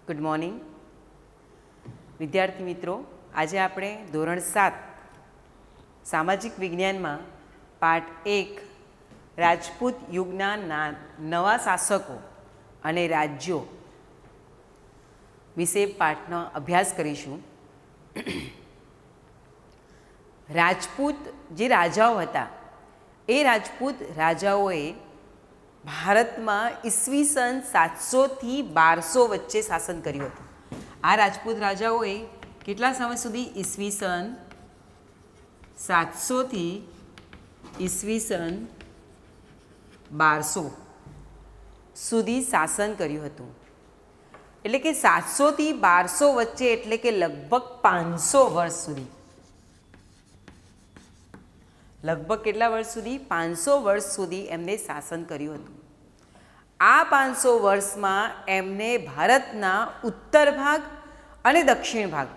Good morning વિદ્યાર્થી મિત્રો, આજે આપણે ધોરણ 7 સામાજિક વિજ્ઞાનમાં પાઠ 1 રાજપૂત યુગના નવા શાસકો અને રાજ્યો વિશે પાઠનો અભ્યાસ કરીશું. રાજપૂત જે રાજાઓ હતા એ રાજપૂત રાજાઓએ ભારતમાં ઈસવીસન 700 થી 1200 વચ્ચે શાસન કર્યું હતું. આ રાજપૂત રાજાઓએ કેટલા સમય સુધી? ઈસવીસન 700 થી ઈસવીસન 1200 સુધી શાસન કર્યું હતું. એટલે કે 700 થી 1200 વચ્ચે, એટલે કે લગભગ 500 વર્ષ સુધી. લગભગ કેટલા વર્ષ સુધી? 500 વર્ષ સુધી એમને શાસન કર્યું હતું. આ 500 વર્ષમાં એમને ભારતના ઉત્તર ભાગ અને દક્ષિણ ભાગ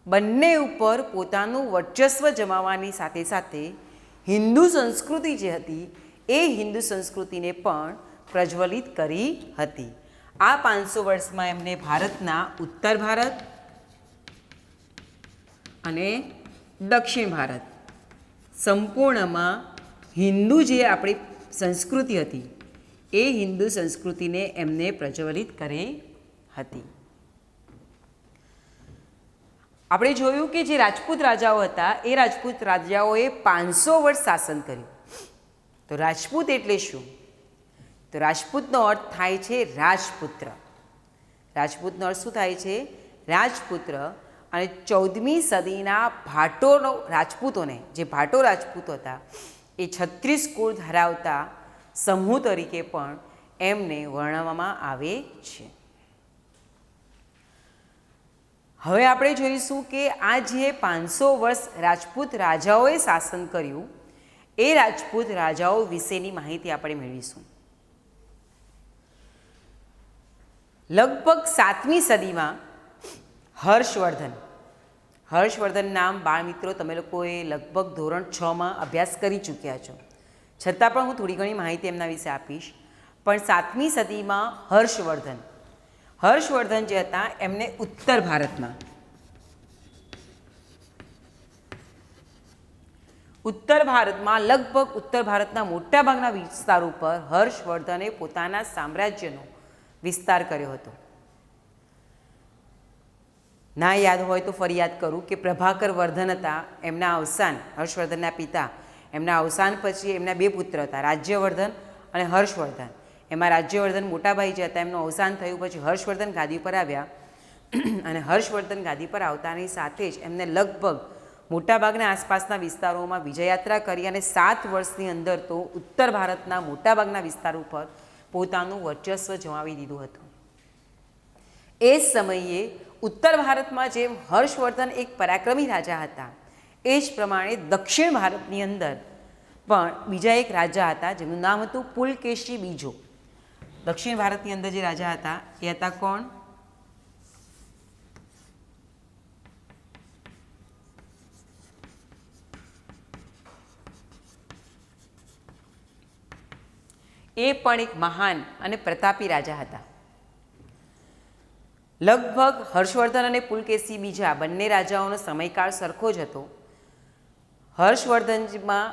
બંને ઉપર પોતાનું વર્ચસ્વ જમાવવાની સાથે સાથે હિન્દુ સંસ્કૃતિ જે હતી એ હિન્દુ સંસ્કૃતિને પણ પ્રજ્વલિત કરી હતી. આ 500 વર્ષમાં એમને ભારતના ઉત્તર ભારત અને દક્ષિણ ભારત સંપૂર્ણમાં હિન્દુ જે આપણી સંસ્કૃતિ હતી એ હિન્દુ સંસ્કૃતિને એમને પ્રજ્વલિત કરી હતી. આપણે જોયું કે જે રાજપૂત રાજાઓ હતા એ રાજપૂત રાજાઓએ 500 વર્ષ શાસન કર્યું. તો રાજપૂત એટલે શું? તો રાજપૂતનો અર્થ થાય છે રાજપુત્ર. રાજપૂતનો અર્થ શું થાય છે? રાજપુત્ર. અને 14મી સદીના ભાટોનો રાજપૂતોને, જે ભાટો રાજપૂતો હતા, એ 36 કુળ ધરાવતા સમૂહ તરીકે પણ એમને વર્ણવવામાં આવે છે. હવે આપણે જોઈશું કે આ જે 500 વર્ષ રાજપૂત રાજાઓએ શાસન કર્યું એ રાજપૂત રાજાઓ વિશેની માહિતી આપણે મેળવીશું. લગભગ 7મી સદીમાં હર્ષવર્ધન નામ બાળમિત્રો તમે લોકોએ લગભગ ધોરણ 6માં અભ્યાસ કરી ચૂક્યા છો. છતાં પણ હું થોડી ઘણી માહિતી એમના વિશે આપીશ. પણ 7મી સદીમાં હર્ષવર્ધન જે હતા એમને ઉત્તર ભારતમાં લગભગ ઉત્તર ભારતના મોટાભાગના વિસ્તાર ઉપર હર્ષવર્ધને પોતાના સામ્રાજ્યનો વિસ્તાર કર્યો હતો. ના યાદ હોય તો ફરી યાદ કરું કે પ્રભાકર વર્ધન હતા, એમના અવસાન, હર્ષવર્ધનના પિતા, એમના અવસાન પછી એમના 2 પુત્ર હતા, રાજ્યવર્ધન અને હર્ષવર્ધન. એમાં રાજ્યવર્ધન મોટા ભાઈ જે હતા એમનું અવસાન થયું પછી હર્ષવર્ધન ગાદી પર આવ્યા અને હર્ષવર્ધન ગાદી પર આવતાની સાથે જ એમને લગભગ મોટાભાગના આસપાસના વિસ્તારોમાં વિજયયાત્રા કરી અને 7 વર્ષની અંદર તો ઉત્તર ભારતના મોટાભાગના વિસ્તાર ઉપર પોતાનું વર્ચસ્વ જમાવી દીધું હતું. એ સમયે ઉત્તર ભારતમાં જેમ હર્ષવર્ધન એક પરાક્રમી રાજા હતા એ જ પ્રમાણે દક્ષિણ ભારતની અંદર પણ બીજા એક રાજા હતા જેમનું નામ હતું પુલકેશી બીજો. દક્ષિણ ભારતની અંદર જે રાજા હતા એ હતા કોણ? એ પણ એક મહાન અને પ્રતાપી રાજા હતા. લગભગ હર્ષવર્ધન અને પુલકેશી બીજા બંને રાજાઓનો સમયકાળ સરખો જ હતો. હર્ષવર્ધનમાં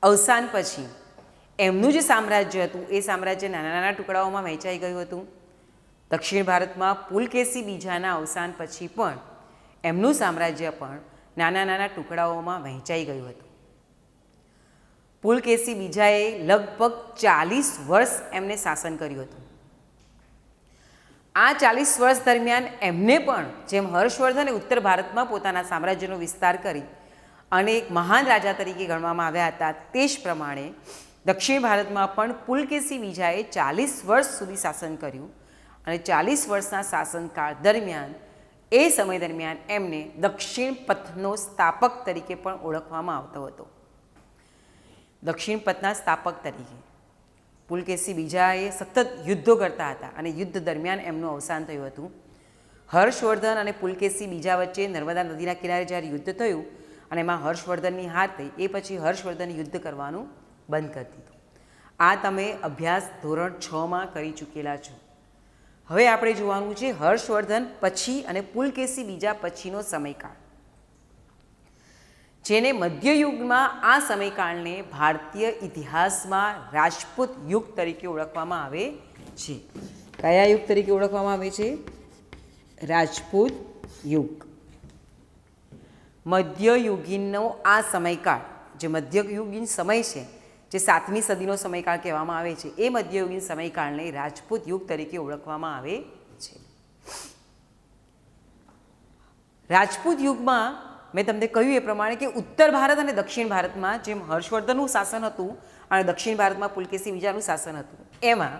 અવસાન પછી એમનું જે સામ્રાજ્ય હતું એ સામ્રાજ્ય નાના નાના ટુકડાઓમાં વહેંચાઈ ગયું હતું. દક્ષિણ ભારતમાં પુલકેશી બીજાના અવસાન પછી પણ એમનું સામ્રાજ્ય પણ નાના નાના ટુકડાઓમાં વહેંચાઈ ગયું હતું. પુલકેશી બીજાએ લગભગ 40 વર્ષ એમને શાસન કર્યું હતું. આ 40 વર્ષ દરમિયાન એમને પણ જેમ હર્ષવર્ધને ઉત્તર ભારતમાં પોતાના સામ્રાજ્યનો વિસ્તાર કરી અને એક મહાન રાજા તરીકે ગણવામાં આવ્યા હતા, તે જ પ્રમાણે દક્ષિણ ભારતમાં પણ પુલકેશી બીજાએ 40 વર્ષ સુધી શાસન કર્યું અને 40 વર્ષના શાસનકાળ દરમિયાન એ સમય દરમિયાન એમને દક્ષિણ પથનો સ્થાપક તરીકે પણ ઓળખવામાં આવતો હતો. દક્ષિણ પથના સ્થાપક તરીકે પુલકેશી બીજાએ સતત યુદ્ધો કરતા હતા અને યુદ્ધ દરમિયાન એમનું અવસાન થયું હતું. હર્ષવર્ધન અને પુલકેશી બીજા વચ્ચે નર્મદા નદીના કિનારે જ્યારે યુદ્ધ થયું અને એમાં હર્ષવર્ધનની હાર થઈ એ પછી હર્ષવર્ધને યુદ્ધ કરવાનું બંધ કરી દીધું. આ તમે અભ્યાસ ધોરણ 6માં કરી ચૂકેલા છો. હવે આપણે જોવાનું છે હર્ષવર્ધન પછી અને પુલકેશી બીજા પછીનો સમયકાળ, જેને મધ્યયુગમાં આ સમયકાળને ભારતીય ઇતિહાસમાં રાજપૂત યુગ તરીકે ઓળખવામાં આવે છે. કયા યુગ તરીકે ઓળખવામાં આવે છે? રાજપૂત યુગ. મધ્યયુગીનનો આ સમયકાળ, જે મધ્યયુગીન સમય છે, જે 7મી સદીનો સમયકાળ કહેવામાં આવે છે, એ મધ્યયુગીન સમયકાળને રાજપૂત યુગ તરીકે ઓળખવામાં આવે છે. રાજપૂત યુગમાં મેં તમને કહ્યું એ પ્રમાણે કે ઉત્તર ભારત અને દક્ષિણ ભારતમાં જેમ હર્ષવર્ધનનું શાસન હતું અને દક્ષિણ ભારતમાં પુલકેશી બીજાનું શાસન હતું, એમાં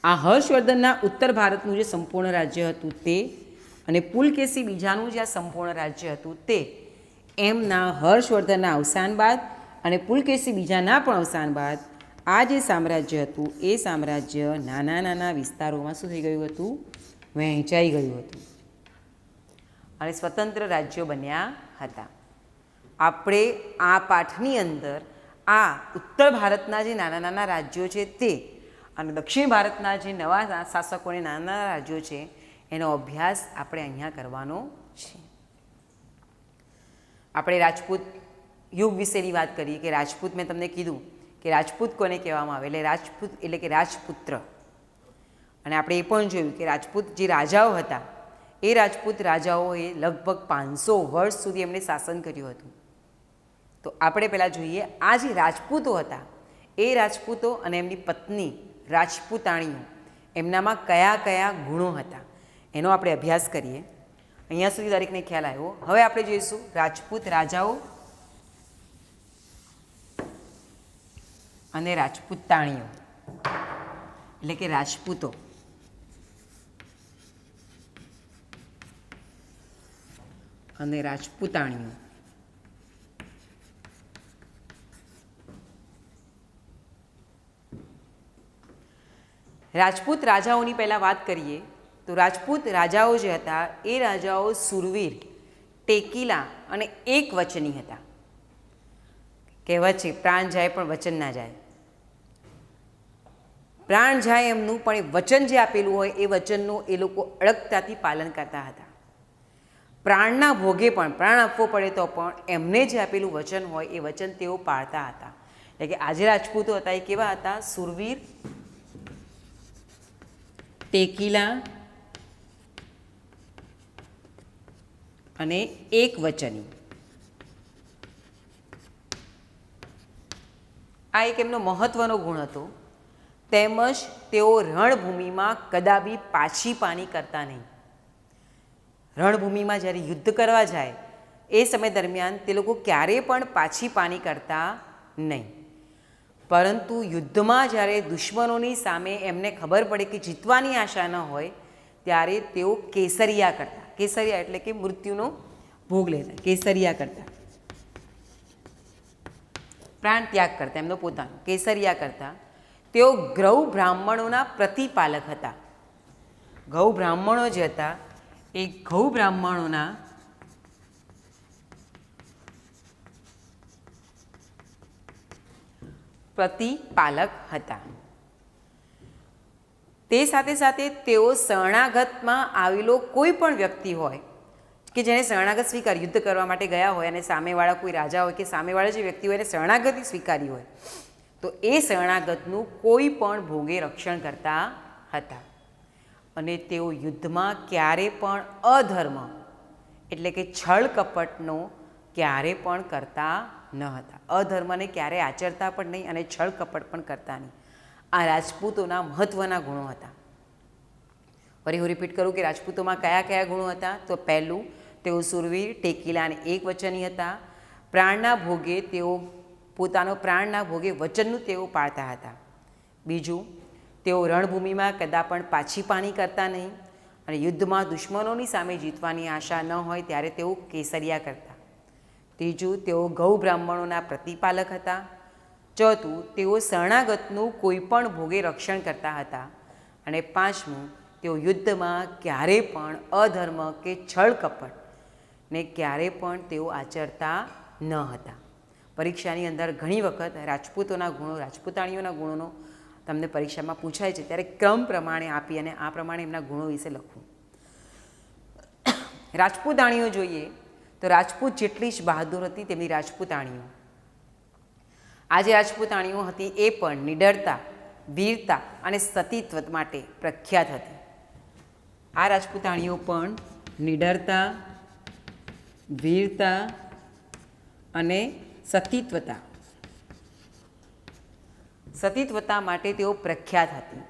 આ હર્ષવર્ધનના ઉત્તર ભારતનું જે સંપૂર્ણ રાજ્ય હતું તે અને પુલકેશી બીજાનું જે આ સંપૂર્ણ રાજ્ય હતું તે, એમના હર્ષવર્ધનના અવસાન બાદ અને પુલકેશી બીજાના પણ અવસાન બાદ આ જે સામ્રાજ્ય હતું એ સામ્રાજ્ય નાના નાના વિસ્તારોમાં શું થઈ ગયું હતું? વહેંચાઈ ગયું હતું અને સ્વતંત્ર રાજ્યો બન્યા હતા. આપણે આ પાઠની અંદર આ ઉત્તર ભારતના જે નાના નાના રાજ્યો છે તે અને દક્ષિણ ભારતના જે નવા શાસકોને નાના નાના રાજ્યો છે એનો અભ્યાસ આપણે અહીંયા કરવાનો છે. આપણે રાજપૂત યુગ વિશેની વાત કરીએ કે રાજપૂત, મેં તમને કીધું કે રાજપૂત કોને કહેવામાં આવે, એટલે રાજપૂત એટલે કે રાજપુત્ર. અને આપણે એ પણ જોયું કે રાજપૂત જે રાજાઓ હતા એ રાજપૂત રાજાઓએ લગભગ 500 વર્ષ સુધી એમણે શાસન કર્યું હતું. તો આપણે પહેલાં જોઈએ આ જે રાજપૂતો હતા એ રાજપૂતો અને એમની પત્ની રાજપૂતાણીઓ, એમનામાં કયા કયા ગુણો હતા એનો આપણે અભ્યાસ કરીએ. અહીંયા સુધી દરેકને ખ્યાલ આવ્યો. હવે આપણે જોઈશું રાજપૂત રાજાઓ અને રાજપૂતાણીઓ, એટલે કે રાજપૂતો. અને રાજપૂતાણીઓ. રાજપૂત રાજાઓની પહેલાં વાત કરીએ તો રાજપૂત રાજાઓ જે હતા એ રાજાઓ સુરવીર, ટેકીલા અને એક વચની હતા. કહેવત છે પ્રાણ જાય પણ વચન ના જાય. પ્રાણ જાય એમનું, પણ એ વચન જે આપેલું હોય એ વચનનું એ લોકો અડગતાથી પાલન કરતા હતા. પ્રાણના ભોગે પણ, પ્રાણ આપવો પડે તો પણ એમને જે આપેલું વચન હોય એ વચન તેઓ પાળતા હતા. એટલે કે આજે રાજપૂતો હતા એ કેવા હતા? સુરવીર, ટેકીલા અને એક વચની. આ એક એમનો મહત્વનો ગુણ હતો. તેમજ તેઓ રણભૂમિમાં કદાપી પાછી પાની કરતા નહીં. રણભૂમિમાં જ્યારે યુદ્ધ કરવા જાય એ સમય દરમિયાન તે લોકો ક્યારેય પણ પાછી પાની કરતા નહીં. પરંતુ યુદ્ધમાં જ્યારે દુશ્મનોની સામે એમને ખબર પડે કે જીતવાની આશા ન હોય ત્યારે તેઓ કેસરિયા કરતા. કેસરિયા એટલે કે મૃત્યુનો ભોગ લેતા, કેસરિયા કરતા, પ્રાણ ત્યાગ કરતા, એમનો પોતાનો કેસરિયા કરતા. તેઓ ગૌ બ્રાહ્મણોના પ્રતિપાલક હતા. ગૌ બ્રાહ્મણો જે હતા એ ગૌ બ્રાહ્મણોના પ્રતિપાલક હતા. તે સાથે સાથે તેઓ શરણાગતમાં આવેલો કોઈ પણ વ્યક્તિ હોય કે જેણે શરણાગત સ્વીકાર, યુદ્ધ કરવા માટે ગયા હોય અને સામેવાળા કોઈ રાજા હોય કે સામેવાળા જે વ્યક્તિ હોય એને શરણાગતિ સ્વીકારી હોય તો એ શરણાગતનું કોઈ પણ ભોગે રક્ષણ કરતા હતા. અને તેઓ યુદ્ધમાં ક્યારે પણ અધર્મ એટલે કે છળ કપટનો ક્યારે પણ કરતા ન હતા. અધર્મને ક્યારે આચરતા પણ નહીં અને છળ કપટ પણ કરતા નહીં. આ રાજપૂતોના મહત્ત્વના ગુણો હતા. ફરી હું રિપીટ કરું કે રાજપૂતોમાં કયા કયા ગુણો હતા? તો પહેલું, તેઓ સુરવીર, ટેકીલા અને એક વચની હતા. પ્રાણના ભોગે તેઓ પોતાનો પ્રાણના ભોગે વચનનું તેઓ પાળતા હતા. બીજું, તેઓ રણભૂમિમાં કદા પણ પાછી પાની કરતા નહીં અને યુદ્ધમાં દુશ્મનોની સામે જીતવાની આશા ન હોય ત્યારે તેઓ કેસરિયા કરતા. ત્રીજું, તેઓ ગૌ બ્રાહ્મણોના પ્રતિપાલક હતા. ચોથું, તેઓ શરણાગતનું કોઈ પણ ભોગે રક્ષણ કરતા હતા. અને પાંચમું, તેઓ યુદ્ધમાં ક્યારે પણ અધર્મ કે છળ કપટ ને ક્યારે પણ તેઓ આચરતા ન હતા. પરીક્ષાની અંદર ઘણી વખત રાજપૂતોના ગુણો, રાજપૂતાણીઓના ગુણોનો તમને પરીક્ષામાં પૂછાય છે ત્યારે ક્રમ પ્રમાણે આપી અને આ પ્રમાણે એમના ગુણો વિશે લખવું. રાજપૂતાણીઓ જોઈએ તો રાજપૂત જેટલી જ બહાદુર હતી તેમની રાજપૂતાણીઓ. આ જે રાજપૂતાણીઓ હતી એ પણ નિડરતા, વીરતા અને સતીત્વ માટે પ્રખ્યાત હતી. આ રાજપૂતાણીઓ પણ નિડરતા, વીરતા અને સતીત્વતા માટે તેઓ પ્રખ્યાત હતી.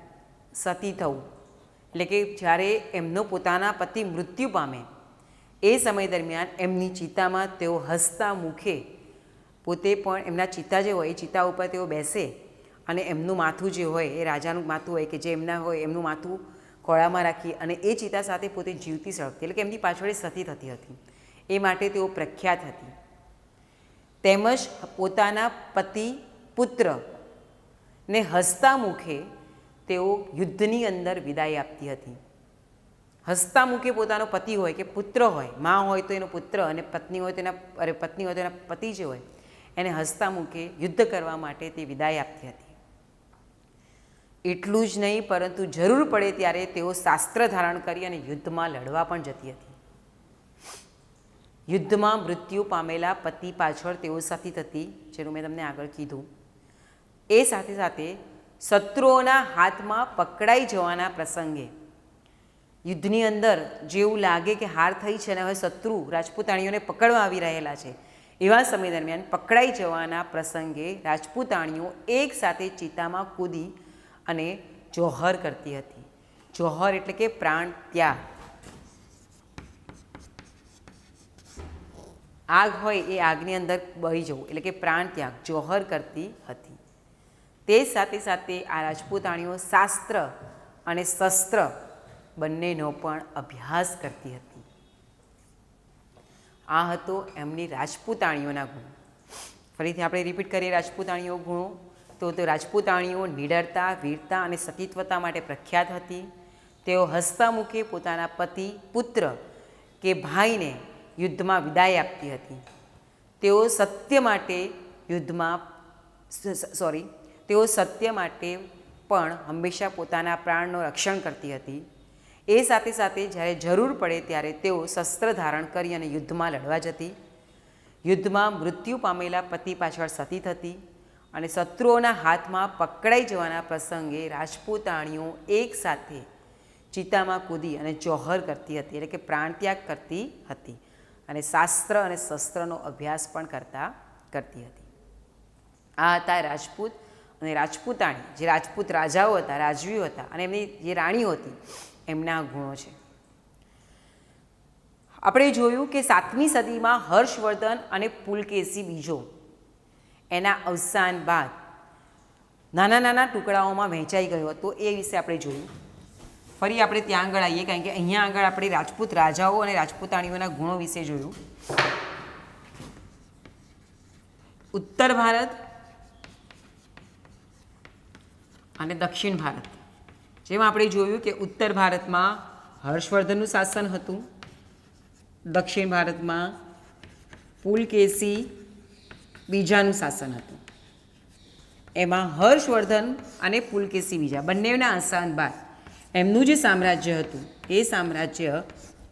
સતી થવું એટલે કે જ્યારે એમનો પોતાના પતિ મૃત્યુ પામે એ સમય દરમિયાન એમની ચિતામાં તેઓ હસતા મુખે પોતે પણ એમના ચિતા જે હોય એ ચિતા ઉપર તેઓ બેસે અને એમનું માથું જે હોય એ રાજાનું માથું હોય કે જે એમના હોય એમનું માથું ખોળામાં રાખી અને એ ચિતા સાથે પોતે જીવતી સળગતી, એટલે કે એમની પાછળ સતી થતી હતી. એ માટે તેઓ પ્રખ્યાત હતી. તેમજ પોતાના પતિ પુત્રને હસતા મુખે તેઓ યુદ્ધની અંદર વિદાય આપતી હતી. હસતા મુખે પોતાનો પતિ હોય કે પુત્ર હોય, મા હોય તો એનો પુત્ર અને પત્ની હોય તો એના પતિ જે હોય એને હસતા મુખે યુદ્ધ કરવા માટે તે વિદાય આપતી હતી. એટલું જ નહીં પરંતુ જરૂર પડે ત્યારે તેઓ શાસ્ત્ર ધારણ કરી અને યુદ્ધમાં લડવા પણ જતી હતી. યુદ્ધમાં મૃત્યુ પામેલા પતિ પાછળ તેઓ સતી હતી, જેનું મેં તમને આગળ કીધું. એ સાથે સાથે શત્રુઓના હાથમાં પકડાઈ જવાના પ્રસંગે યુદ્ધની અંદર જેવું લાગે કે હાર થઈ છે અને હવે શત્રુ રાજપૂતાણીઓને પકડવા આવી રહેલા છે એવા સમય દરમિયાન પકડાઈ જવાના પ્રસંગે રાજપૂતાણીઓ એક સાથે ચિતામાં કૂદી અને જોહર કરતી હતી. જોહર એટલે કે પ્રાણ ત્યાગ. આગ હોય એ આગની અંદર બળી જવું એટલે કે પ્રાણ ત્યાગ જોહર કરતી હતી. તે સાથે સાથે આ રાજપૂતાણીઓ શાસ્ત્ર અને શસ્ત્ર બંનેનો પણ અભ્યાસ કરતી હતી. આ હતો એમની રાજપૂતાણીઓના ગુણો. ફરીથી આપણે રિપીટ કરીએ રાજપૂતાણીઓ ગુણો તો રાજપૂતાણીઓ નિડરતા, વીરતા અને સતીત્વતા માટે પ્રખ્યાત હતી. તેઓ હસતા મુખે પોતાના પતિ, પુત્ર કે ભાઈને યુદ્ધમાં વિદાય આપતી હતી. તેઓ સત્ય માટે પણ હંમેશા પોતાના પ્રાણનું રક્ષણ કરતી હતી. એ સાથે સાથે જ્યારે જરૂર પડે ત્યારે તેઓ શસ્ત્ર ધારણ કરી અને યુદ્ધમાં લડવા જતી. યુદ્ધમાં મૃત્યુ પામેલા પતિ પાછળ સતી થતી અને શત્રુઓના હાથમાં પકડાઈ જવાના પ્રસંગે રાજપૂતાણીઓ એક સાથે ચિતામાં કૂદી અને જોહર કરતી હતી એટલે કે પ્રાણત્યાગ કરતી હતી અને શાસ્ત્ર અને શસ્ત્રનો અભ્યાસ પણ કરતી હતી. આ હતા રાજપૂત અને રાજપૂતાણી, જે રાજપૂત રાજાઓ હતા, રાજવીઓ હતા અને એમની જે રાણીઓ હતી એમના ગુણો છે. આપણે જોયું કે 7મી સદીમાં હર્ષવર્ધન અને પુલકેશી બીજો એના અવસાન બાદ નાના નાના ટુકડાઓમાં વહેંચાઈ ગયો હતો. એ વિશે આપણે જોયું. ફરી આપણે ત્યાં આગળ આવીએ કારણ કે અહીંયા આગળ આપણે રાજપૂત રાજાઓ અને રાજપૂતાણીઓના ગુણો વિશે જોયું. ઉત્તર ભારત અને દક્ષિણ ભારત. જેમાં આપણે જોયું કે ઉત્તર ભારતમાં હર્ષવર્ધનનું શાસન હતું, દક્ષિણ ભારતમાં પુલકેશી બીજાનું શાસન હતું. એમાં હર્ષવર્ધન અને પુલકેશી બીજા બંનેના અવસાન બાદ એમનું જે સામ્રાજ્ય હતું એ સામ્રાજ્ય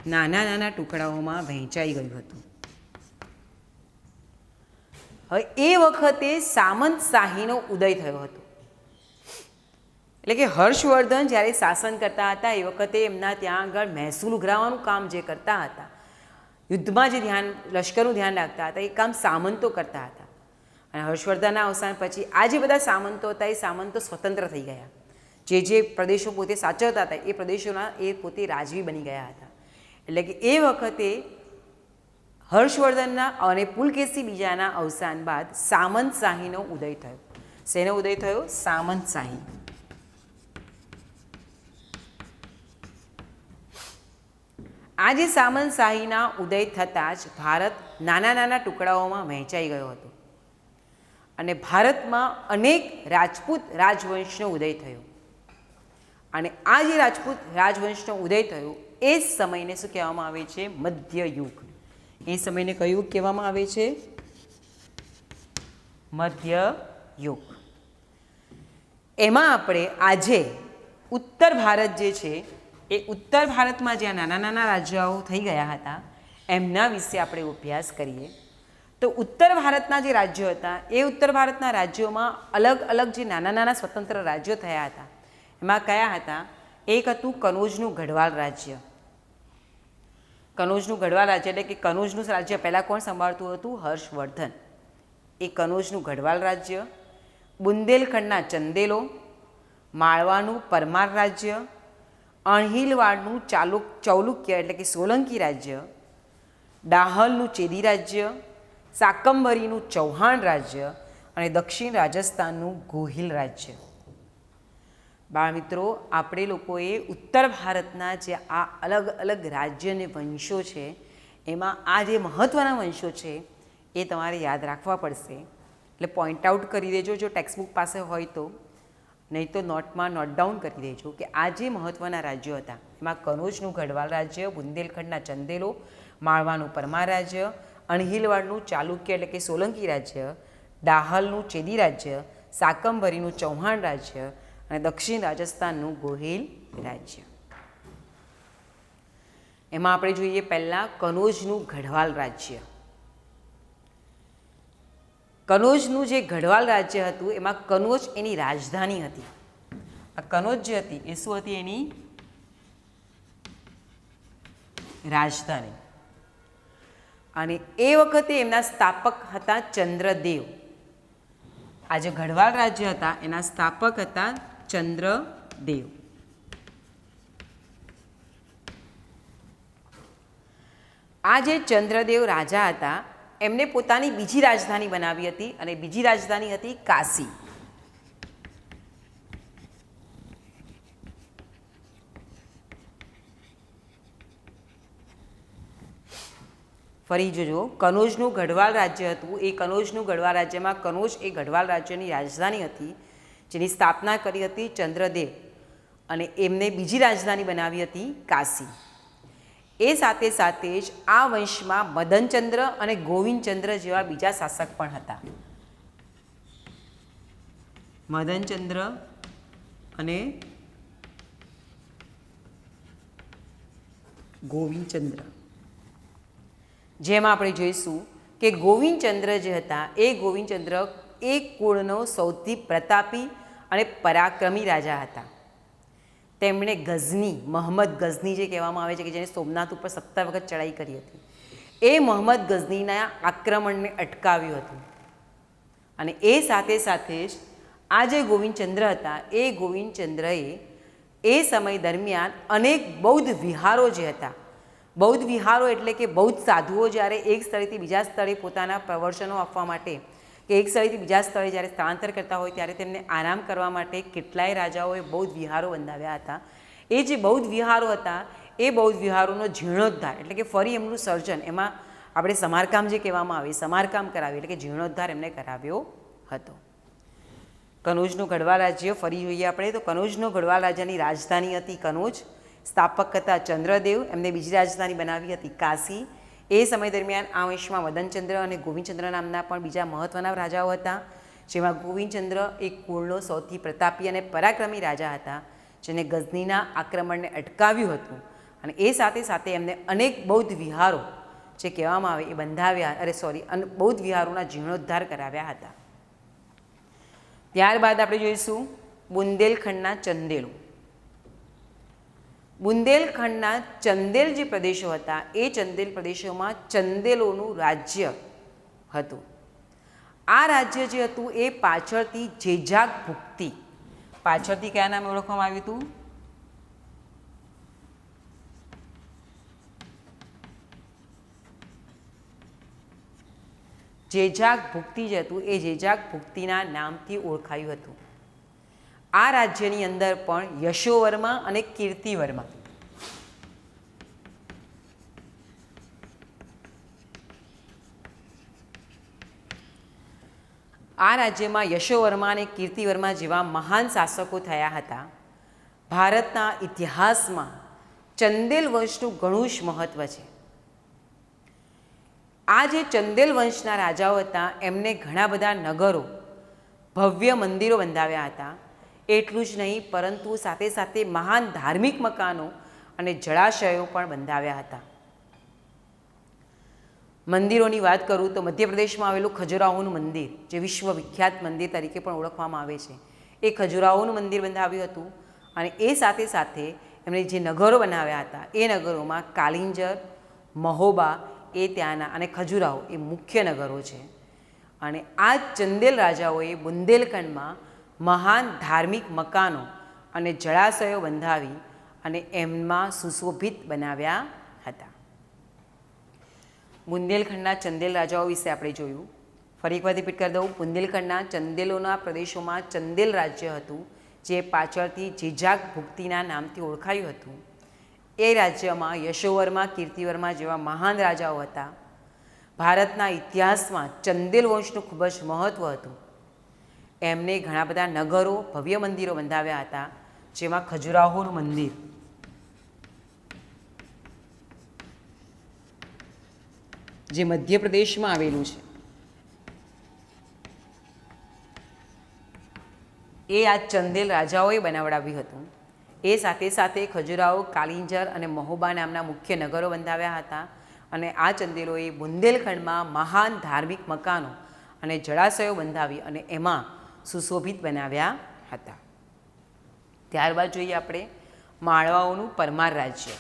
નાના નાના ટુકડાઓમાં વહેંચાઈ ગયું હતું. હવે એ વખતે સામંતશાહીનો ઉદય થયો હતો. એટલે કે હર્ષવર્ધન જ્યારે શાસન કરતા હતા એ વખતે એમના ત્યાં આગળ મહેસૂલ ઉઘરાવવાનું કામ જે કરતા હતા, યુદ્ધમાં જે લશ્કરનું ધ્યાન રાખતા હતા એ કામ સામંતો કરતા હતા. અને હર્ષવર્ધનના અવસાન પછી આ જે બધા સામંતો હતા એ સામંતો સ્વતંત્ર થઈ ગયા. જે પ્રદેશો પોતે સાચવતા હતા એ પ્રદેશોના એ પોતે રાજવી બની ગયા હતા. એટલે કે એ વખતે હર્ષવર્ધનના અને પુલકેશી બીજાના અવસાન બાદ સામંતશાહીનો ઉદય થયો. શેનો ઉદય થયો? સામંતશાહી. આ જે સામંતશાહીના ઉદય થતાં જ ભારત નાના નાના ટુકડાઓમાં વહેંચાઈ ગયો હતો અને ભારતમાં અનેક રાજપૂત રાજવંશનો ઉદય થયો. અને આ જે રાજપૂત રાજવંશનો ઉદય થયો એ સમયને શું કહેવામાં આવે છે? મધ્યયુગ. એ સમયને કયું યુગ કહેવામાં આવે છે? મધ્યયુગ. એમાં આપણે આજે ઉત્તર ભારત જે છે એ ઉત્તર ભારતમાં જ્યાં નાના નાના રાજ્યો થઈ ગયા હતા એમના વિશે આપણે અભ્યાસ કરીએ. તો ઉત્તર ભારતના જે રાજ્યો હતા એ ઉત્તર ભારતના રાજ્યોમાં અલગ અલગ જે નાના નાના સ્વતંત્ર રાજ્યો થયા હતા એમાં કયા હતા? એક હતું કનોજનું ગઢવાલ રાજ્ય. કનોજનું ગઢવાલ રાજ્ય એટલે કે કનોજનું રાજ્ય પહેલાં કોણ સંભાળતું હતું? હર્ષવર્ધન. એ કનોજનું ગઢવાલ રાજ્ય, બુંદેલખંડના ચંદેલો, માળવાનું પરમાર રાજ્ય, અણહિલવાડનું ચૌલુક્ય એટલે કે સોલંકી રાજ્ય, ડાહલનું ચેદી રાજ્ય, શાકંભરીનું ચૌહાણ રાજ્ય અને દક્ષિણ રાજસ્થાનનું ગોહિલ રાજ્ય. બાળમિત્રો, આપણે લોકોએ ઉત્તર ભારતના જે આ અલગ અલગ રાજ્ય અને વંશો છે એમાં આ જે મહત્ત્વના વંશો છે એ તમારે યાદ રાખવા પડશે. એટલે પોઈન્ટ આઉટ કરી દેજો જો ટેક્સ્ટબુક પાસે હોય તો, નહીં તો નોટમાં નોટ ડાઉન કરી દેજો કે આ જે મહત્ત્વના રાજ્યો હતા એમાં કનોજનું ગઢવાલ રાજ્ય, બુંદેલખંડના ચંદેલો, માળવાનું પરમાર રાજ્ય, અણહિલવાડનું ચાલુક્ય એટલે કે સોલંકી રાજ્ય, ડાહલનું ચેદી રાજ્ય, શાકંભરીનું ચૌહાણ રાજ્ય અને દક્ષિણ રાજસ્થાનનું ગોહિલ રાજ્ય. એમાં આપણે જોઈએ પહેલાં કનોજનું ગઢવાલ રાજ્ય. કનોજનું જે ગઢવાલ રાજ્ય હતું એમાં કનોજ એની રાજધાની હતી. આ કનોજ જે હતી એ શું હતી? એની રાજધાની. અને એ વખતે એમના સ્થાપક હતા ચંદ્રદેવ. આ જે ગઢવાલ રાજ્ય હતા એના સ્થાપક હતા ચંદ્રદેવ. આ જે ચંદ્રદેવ રાજા હતા એમને પોતાની બીજી રાજધાની બનાવી હતી અને બીજી રાજધાની હતી કાશી. ફરી જોજો, કનોજનું ગઢવાલ રાજ્ય હતું એ કનોજનું ગઢવાલ રાજ્યમાં કનોજ એ ગઢવાલ રાજ્યની રાજધાની હતી જેની સ્થાપના કરી હતી ચંદ્રદેવ અને એમને બીજી રાજધાની બનાવી હતી કાશી. એ સાથે સાથે જ આ વંશમાં મદનચંદ્ર અને ગોવિંદચંદ્ર જેવા બીજા શાસક પણ હતા. મદનચંદ્ર અને ગોવિંદચંદ્ર. જેમાં આપણે જોઈશું કે ગોવિંદચંદ્ર જે હતા એ ગોવિંદચંદ્ર એ કુળનો સૌથી પ્રતાપી અને પરાક્રમી રાજા હતા. તેમણે ગઝની, મહમ્મદ ગઝની જે કહેવામાં આવે છે કે જેને સોમનાથ ઉપર 17 વખત ચડાઈ કરી હતી, એ મહમ્મદ ગઝનીના આક્રમણને અટકાવ્યું હતું. અને એ સાથે સાથે જ આ જે ગોવિંદચંદ્ર હતા એ ગોવિંદચંદ્રએ એ સમય દરમિયાન અનેક બૌદ્ધ વિહારો જે હતા, બૌદ્ધ વિહારો એટલે કે બૌદ્ધ સાધુઓ જ્યારે એક સ્થળેથી બીજા સ્થળે પોતાના પ્રવચનો આપવા માટે કે એક સ્થળેથી બીજા સ્થળે જ્યારે સ્થળાંતર કરતા હોય ત્યારે તેમને આરામ કરવા માટે કેટલાય રાજાઓએ બૌદ્ધ વિહારો બંધાવ્યા હતા. એ જે બૌદ્ધ વિહારો હતા એ બૌદ્ધ વિહારોનો જીર્ણોદ્ધાર એટલે કે ફરી એમનું સર્જન, એમાં આપણે સમારકામ જે કહેવામાં આવે સમારકામ કરાવ્યું એટલે કે જીર્ણોદ્ધાર એમને કરાવ્યો હતો. કનોજનું ગઢવાલ રાજ્ય ફરી જોઈએ આપણે તો કનોજનું ગઢવાલ રાજ્યની રાજધાની હતી કનોજ. સ્થાપક હતા ચંદ્રદેવ, એમને બીજી રાજધાની બનાવી હતી કાશી. એ સમય દરમિયાન આ વંશમાં મદનચંદ્ર અને ગોવિંદચંદ્ર નામના પણ બીજા મહત્ત્વના રાજાઓ હતા, જેમાં ગોવિંદચંદ્ર એક કુળનો સૌથી પ્રતાપી અને પરાક્રમી રાજા હતા જેને ગઝનીના આક્રમણને અટકાવ્યું હતું. અને એ સાથે સાથે એમને અનેક બૌદ્ધ વિહારો જે કહેવામાં આવે એ બંધાવ્યા, બૌદ્ધ વિહારોના જીર્ણોદ્ધાર કરાવ્યા હતા. ત્યારબાદ આપણે જોઈશું બુંદેલખંડના ચંદેલો. બુંદેલખંડના ચંદેલ જે પ્રદેશો હતા એ ચંદેલ પ્રદેશોમાં ચંદેલોનું રાજ્ય હતું. આ રાજ્ય જે હતું એ પાછળથી જેજાક ભુક્તિ, પાછળથી કયા નામે ઓળખવામાં આવ્યું હતું? જેજાક ભુક્તિ જે હતું એ જેજાક ભુક્તિના નામથી ઓળખાયું હતું. આ રાજ્યની અંદર પણ યશોવર્મા અને કીર્તિવર્મા, આ રાજ્યમાં યશોવર્મા અને કીર્તિવર્મા જેવા મહાન શાસકો થયા હતા. ભારતના ઇતિહાસમાં ચંદેલ વંશનું ઘણું જ મહત્ત્વ છે. આ જે ચંદેલ વંશના રાજાઓ હતા એમને ઘણા બધા નગરો, ભવ્ય મંદિરો બંધાવ્યા હતા. એટલું જ નહીં, પરંતુ સાથે સાથે મહાન ધાર્મિક મકાનો અને જળાશયો પણ બંધાવ્યા હતા. મંદિરોની વાત કરું તો મધ્યપ્રદેશમાં આવેલું ખજુરાહોનું મંદિર, જે વિશ્વવિખ્યાત મંદિર તરીકે પણ ઓળખવામાં આવે છે, એ ખજુરાહોનું મંદિર બંધાવ્યું હતું. અને એ સાથે સાથે એમણે જે નગરો બનાવ્યા હતા એ નગરોમાં કાલિંજર, મહોબા એ ત્યાંના અને ખજુરાહો એ મુખ્ય નગરો છે. અને આ ચંદેલ રાજાઓએ બુંદેલખંડમાં મહાન ધાર્મિક મકાનો અને જળાશયો બંધાવી અને એમાં સુશોભિત બનાવ્યા હતા. બુંદેલખંડના ચંદેલ રાજાઓ વિશે આપણે જોયું. ફરી એકવાર રિપીટ કરી દઉં. બુંદેલખંડના ચંદેલોના પ્રદેશોમાં ચંદેલ રાજ્ય હતું, જે પાછળથી જીજાક ભુક્તિના નામથી ઓળખાયું હતું. એ રાજ્યમાં યશોવર્મા, કીર્તિવર્મા જેવા મહાન રાજાઓ હતા. ભારતના ઇતિહાસમાં ચંદેલ વંશનું ખૂબ જ મહત્ત્વ હતું. એમને ઘણા બધા નગરો, ભવ્ય મંદિરો બંધાવ્યા હતા, જેમાં ખજુરાહોનું મંદિર, જે મધ્યપ્રદેશમાં આવેલું છે, એ આ ચંદેલ રાજાઓએ બનાવડાવ્યું હતું. એ સાથે સાથે ખજુરાહો, કાલિંજર અને મહોબા નામના મુખ્ય નગરો બંધાવ્યા હતા. અને આ ચંદેલોએ બુંદેલખંડમાં મહાન ધાર્મિક મકાનો અને જળાશયો બંધાવી અને એમાં સુશોભિત બનાવ્યા હતા. ત્યારબાદ જોઈએ આપણે માળવાઓનું પરમાર રાજ્ય.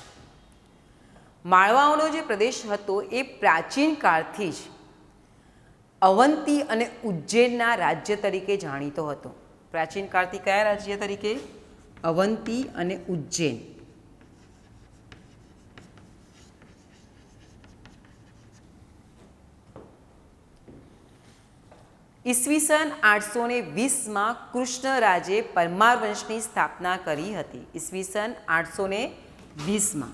માળવાઓનો જે પ્રદેશ હતો એ પ્રાચીન કાળથી જ અવંતી અને ઉજ્જૈનના રાજ્ય તરીકે જાણીતો હતો. પ્રાચીન કાળથી કયા રાજ્ય તરીકે? અવંતી અને ઉજ્જૈન. ઈસવીસન 820માં કૃષ્ણરાજે પરમાર વંશની સ્થાપના કરી હતી. ઈસવીસન 820માં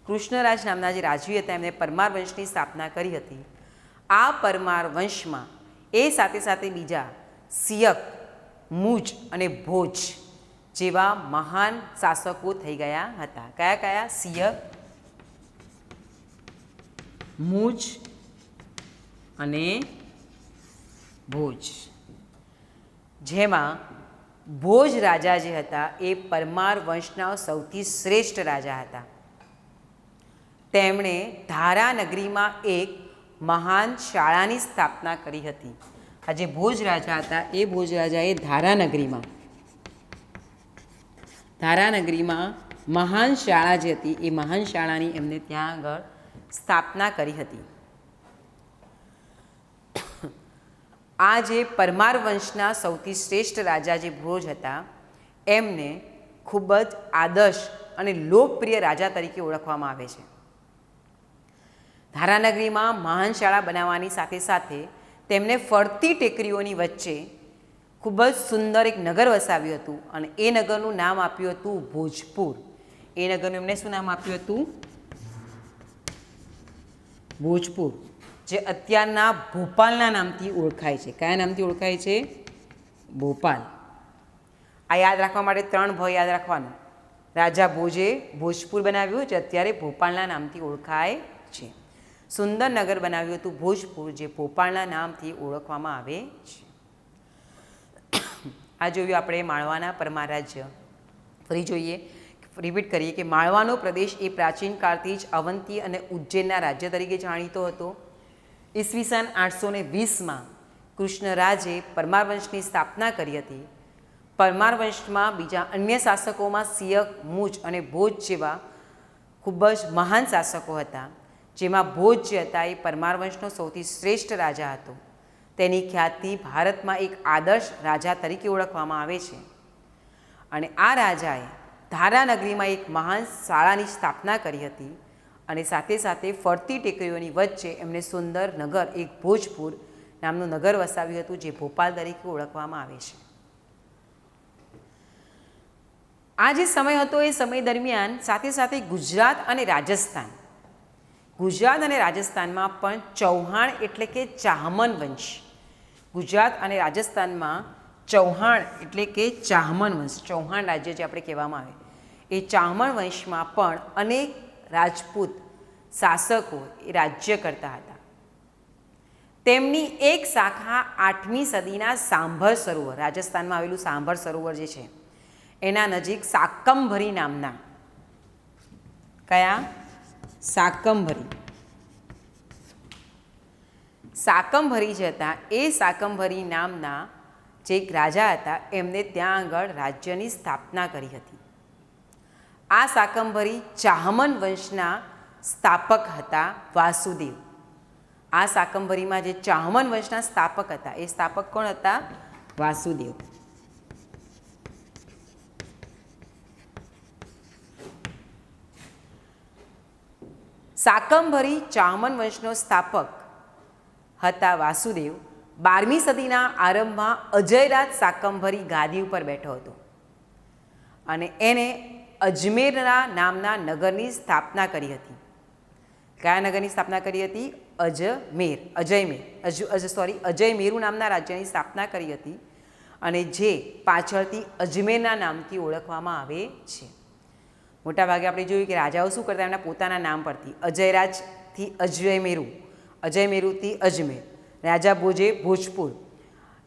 કૃષ્ણરાજ નામના જે રાજવી હતા એમણે પરમાર વંશની સ્થાપના કરી હતી. આ પરમાર વંશમાં એ સાથે સાથે બીજા સિયક, મુજ અને ભોજ જેવા મહાન શાસકો થઈ ગયા હતા. કયા કયા? સિયક, મુજ અને ભોજ. જેમાં ભોજ રાજા જે હતા એ પરમાર વંશના સૌથી શ્રેષ્ઠ રાજા હતા. તેમણે ધારા નગરીમાં એક મહાન શાળાની સ્થાપના કરી હતી. આ જે ભોજ રાજા હતા એ ભોજ રાજાએ ધારા નગરીમાં મહાન શાળા જે હતી એ મહાન શાળાની એમને ત્યાં આગળ સ્થાપના કરી હતી. આ જે પરમાર વંશના સૌથી શ્રેષ્ઠ રાજા જે ભોજ હતા એમને ખૂબ જ આદર્શ અને લોકપ્રિય રાજા તરીકે ઓળખવામાં આવે છે. ધારાનગરીમાં મહાન શાળા બનાવવાની સાથે સાથે તેમને ફરતી ટેકરીઓની વચ્ચે ખૂબ જ સુંદર એક નગર વસાવ્યું હતું અને એ નગરનું નામ આપ્યું હતું ભોજપુર. એ નગરનું એમણે શું નામ આપ્યું હતું? ભોજપુર, જે અત્યારના ભોપાલના નામથી ઓળખાય છે. કયા નામથી ઓળખાય છે? ભોપાલ. આ યાદ રાખવા માટે 3 ભ યાદ રાખવાનું. રાજા ભોજે ભોજપુર બનાવ્યું, જે અત્યારે ભોપાલના નામથી ઓળખાય છે. સુંદર નગર બનાવ્યું હતું ભોજપુર, જે ભોપાલના નામથી ઓળખવામાં આવે છે. આ જોયું આપણે માળવાના પરમાર રાજ્ય. ફરી જોઈએ, રિપીટ કરીએ કે માળવાનો પ્રદેશ એ પ્રાચીન કાળથી જ અવંતી અને ઉજ્જૈનના રાજ્ય તરીકે જાણીતો હતો. ઈસવીસન 820માં કૃષ્ણરાજે પરમાર વંશની સ્થાપના કરી હતી. પરમાર વંશમાં બીજા અન્ય શાસકોમાં સિયક, મુજ અને ભોજ જેવા ખૂબ જ મહાન શાસકો હતા. જેમાં ભોજ જે હતા એ પરમાર વંશનો સૌથી શ્રેષ્ઠ રાજા હતો. તેની ખ્યાતિ ભારતમાં એક આદર્શ રાજા તરીકે ઓળખવામાં આવે છે. અને આ રાજાએ ધારાનગરીમાં એક મહાન શાળાની સ્થાપના કરી હતી અને સાથે સાથે ફરતી ટેકરીઓની વચ્ચે એમણે સુંદર નગર એક ભોજપુર નામનું નગર વસાવ્યું હતું, જે ભોપાલ તરીકે ઓળખવામાં આવે છે. આ જે સમય હતો એ સમય દરમિયાન સાથે સાથે ગુજરાત અને રાજસ્થાનમાં પણ ચૌહાણ એટલે કે ચાહમન વંશ, ગુજરાત અને રાજસ્થાનમાં ચૌહાણ એટલે કે ચાહમન વંશ, ચૌહાણ રાજ્ય જે આપણે કહેવામાં આવે, એ ચાહમન વંશમાં પણ અનેક રાજપૂત શાસકો એ રાજ્ય કરતા હતા. તેમની એક શાખા 8મી સદીના સાંભર સરોવર, રાજસ્થાનમાં આવેલું સાંભર સરોવર જે છે એના નજીક શાકંભરી નામના, કયા? શાકંભરી. શાકંભરી જે હતા એ શાકંભરી નામના જે એક રાજા હતા એમને ત્યાં આગળ રાજ્યની સ્થાપના કરી હતી. આ શાકંભરી ચાહમન વંશના સ્થાપક હતા વાસુદેવ. આ શાકંભરીમાં જે ચાહમન વંશના સ્થાપક હતા એ સ્થાપક કોણ હતા? વાસુદેવ. શાકંભરી ચાહમન વંશનો સ્થાપક હતા વાસુદેવ. 12મી સદીના આરંભમાં અજયરાજ શાકંભરી ગાદી ઉપર બેઠો હતો અને એને અજમેરના નામના નગરની સ્થાપના કરી હતી. કયા નગરની સ્થાપના કરી હતી? અજયમેરુ નામના રાજ્યની સ્થાપના કરી હતી અને જે પાછળથી અજમેરના નામથી ઓળખવામાં આવે છે. મોટાભાગે આપણે જોયું કે રાજાઓ શું કરતા? એમના પોતાના નામ પરથી, અજયરાજથી અજયમેરુ, અજયમેરુથી અજમેર, રાજા ભોજે ભોજપુર,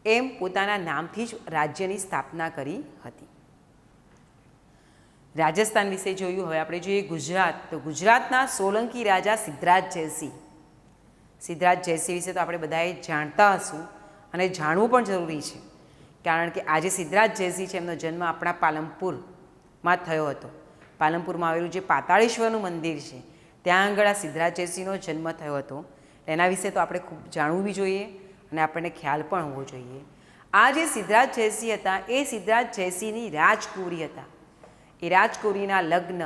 એમ પોતાના નામથી જ રાજ્યની સ્થાપના કરી હતી. રાજસ્થાન વિશે જોયું. હવે આપણે જોઈએ ગુજરાત. તો ગુજરાતના સોલંકી રાજા સિદ્ધરાજ જયસિંહ. સિદ્ધરાજ જયસિંહ વિશે તો આપણે બધાએ જાણતા હશું અને જાણવું પણ જરૂરી છે, કારણ કે આજે સિદ્ધરાજ જયસિંહ છે એમનો જન્મ આપણા પાલનપુરમાં થયો હતો. પાલનપુરમાં આવેલું જે પાતાળેશ્વરનું મંદિર છે ત્યાં આગળ આ સિદ્ધરાજ જયસિંહનો જન્મ થયો હતો. એના વિશે તો આપણે ખૂબ જાણવું બી જોઈએ અને આપણને ખ્યાલ પણ હોવો જોઈએ. આ જે સિદ્ધરાજ જયસિંહ હતા એ સિદ્ધરાજ જયસિંહની રાજકુંવરી હતા. એ રાજકુંવરીના લગ્ન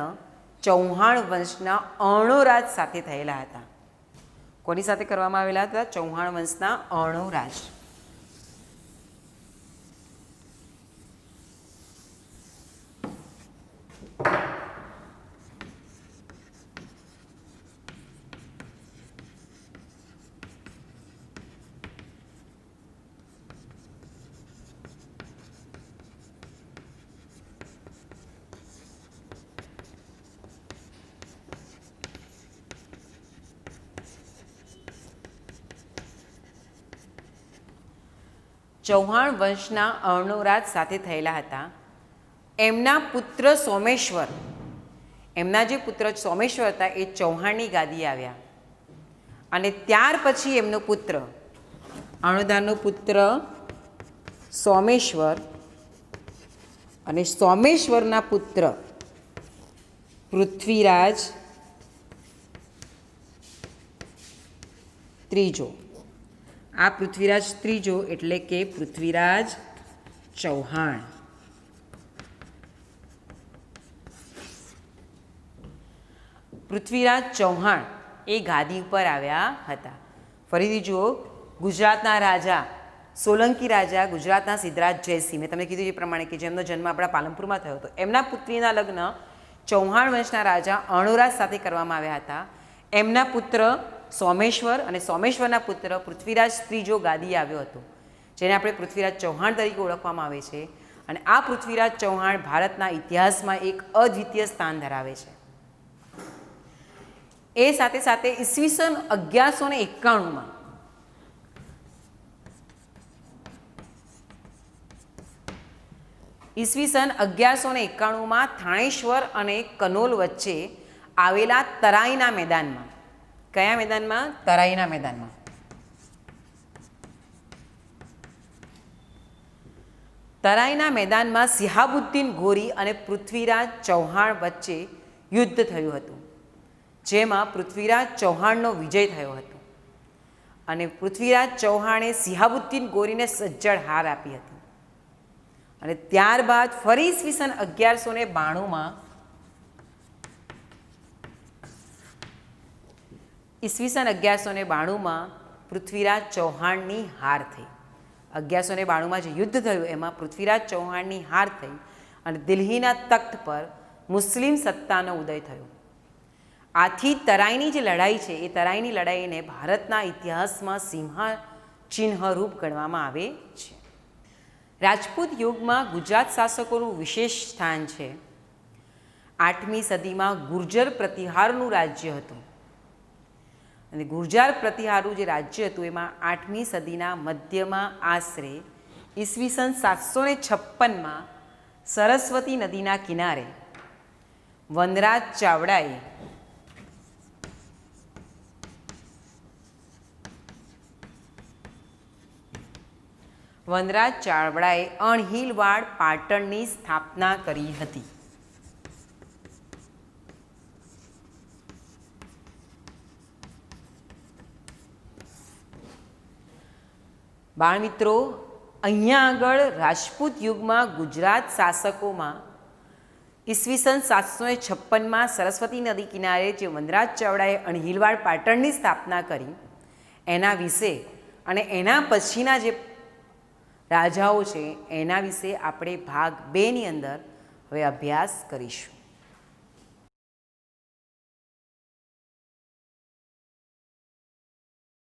ચૌહાણ વંશના અર્ણોરાજ સાથે થયેલા હતા. કોની સાથે કરવામાં આવેલા હતા? ચૌહાણ વંશના અર્ણોરાજ. ચૌહાણ વંશના અર્ણોરાજ સાથે થયેલા હતા. એમના પુત્ર સોમેશ્વર, એમના જે પુત્ર સોમેશ્વર હતા એ ચૌહાણની ગાદી આવ્યા અને ત્યાર પછી એમનો પુત્ર, અર્ણોદાનો પુત્ર સોમેશ્વર અને સોમેશ્વરના પુત્ર પૃથ્વીરાજ ત્રીજો. આ પૃથ્વીરાજ ત્રીજો એટલે કે પૃથ્વીરાજ ચૌહાણ. પૃથ્વીરાજ ચૌહાણ એ ગાદી ઉપર આવ્યા હતા. ફરીથી જુઓ, ગુજરાતના રાજા, સોલંકી રાજા ગુજરાતના સિદ્ધરાજ જયસિંહ, મેં તમને કીધું એ પ્રમાણે કે જેમનો જન્મ આપણા પાલનપુરમાં થયો હતો, એમના પુત્રીના લગ્ન ચૌહાણ વંશના રાજા અર્ણોરાજ સાથે કરવામાં આવ્યા હતા. એમના પુત્ર સોમેશ્વર અને સોમેશ્વરના પુત્ર પૃથ્વીરાજ ત્રીજો ગાદી આવ્યો હતો, જેને આપણે પૃથ્વીરાજ ચૌહાણ તરીકે ઓળખવામાં આવે છે. અને આ પૃથ્વીરાજ ચૌહાણ ભારતના ઇતિહાસમાં એક અદ્વિતીય સ્થાન ધરાવે છે. એ સાથે સાથે ઈસવીસન 1191માં ઈસવીસન 1191માં થાણેશ્વર અને કનોલ વચ્ચે આવેલા તરાઈના મેદાનમાં, કયા મેદાનમાં? તરાઈના મેદાનમાં, તરાઈના મેદાનમાં સિહાબુદ્દીન ગોરી અને પૃથ્વીરાજ ચૌહાણ વચ્ચે યુદ્ધ થયું હતું, જેમાં પૃથ્વીરાજ ચૌહાણનો વિજય થયો હતો અને પૃથ્વીરાજ ચૌહાણે સિહાબુદ્દીન ગોરીને સજ્જડ હાર આપી હતી. અને ત્યારબાદ ફરી ઈસવીસન 1192માં પૃથ્વીરાજ ચૌહાણની હાર થઈ. 1192માં જે યુદ્ધ થયું એમાં પૃથ્વીરાજ ચૌહાણની હાર થઈ અને દિલ્હીના તખ્ત પર મુસ્લિમ સત્તાનો ઉદય થયો. આથી તરાઈની જે લડાઈ છે એ તરાઈની લડાઈને ભારતના ઇતિહાસમાં સિંહચિહ્નરૂપ ગણવામાં આવે છે. રાજપૂત યુગમાં ગુજરાત શાસકોનું વિશેષ સ્થાન છે. 8મી સદીમાં ગુર્જર પ્રતિહારનું રાજ્ય હતું. અને ગુર્જાર પ્રતિહારનું જે રાજ્ય હતું એમાં 8મી સદીના મધ્યમાં આશરે ઈસવીસન 756માં સરસ્વતી નદીના કિનારે વનરાજ ચાવડાએ અણહિલવાડ પાટણની સ્થાપના કરી હતી. બાળમિત્રો, અહીંયા આગળ રાજપૂત યુગમાં ગુજરાત શાસકોમાં ઈસવીસન 756માં સરસ્વતી નદી કિનારે જે વનરાજ ચાવડાએ અણહિલવાડ પાટણની સ્થાપના કરી એના વિશે અને એના પછીના જે રાજાઓ છે એના વિશે આપણે ભાગ 2ની અંદર હવે અભ્યાસ કરીશું.